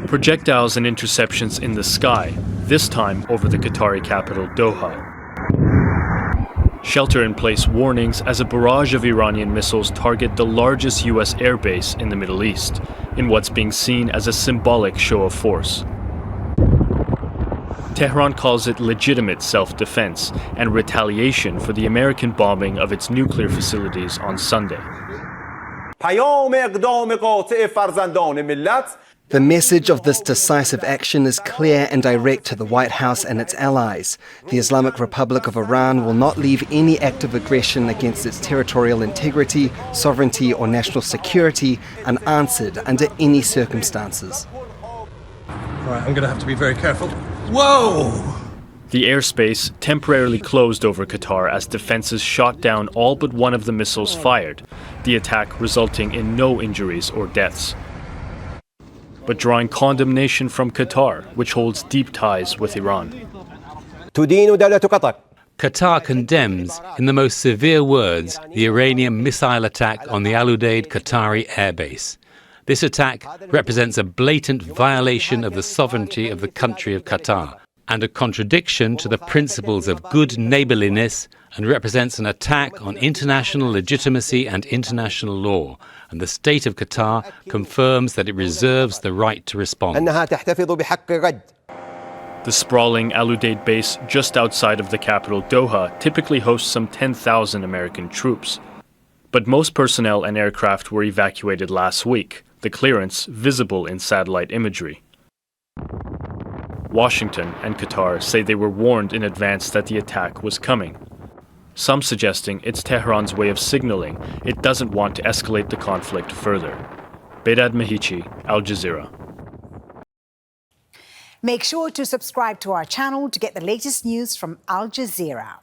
Projectiles and interceptions in the sky, this time over the Qatari capital Doha. Shelter-in-place warnings as a barrage of Iranian missiles target the largest US airbase in the Middle East, in what's being seen as a symbolic show of force. Tehran calls it legitimate self-defense and retaliation for the American bombing of its nuclear facilities on Sunday. The message of this decisive action is clear and direct to the White House and its allies. The Islamic Republic of Iran will not leave any act of aggression against its territorial integrity, sovereignty or national security unanswered under any circumstances. Right, I'm going to have to be very careful. Whoa! The airspace temporarily closed over Qatar as defenses shot down all but one of the missiles fired, the attack resulting in no injuries or deaths, but drawing condemnation from Qatar, which holds deep ties with Iran. Qatar condemns, in the most severe words, the Iranian missile attack on the Udeid Qatari airbase. This attack represents a blatant violation of the sovereignty of the country of Qatar and a contradiction to the principles of good neighbourliness, and represents an attack on international legitimacy and international law. And the state of Qatar confirms that it reserves the right to respond. The sprawling Al Udeid base just outside of the capital Doha typically hosts some 10,000 American troops. But most personnel and aircraft were evacuated last week, the clearance visible in satellite imagery. Washington and Qatar say they were warned in advance that the attack was coming, some suggesting it's Tehran's way of signaling it doesn't want to escalate the conflict further. Behdad, Mahichi, Al Jazeera. Make sure to subscribe to our channel to get the latest news from Al Jazeera.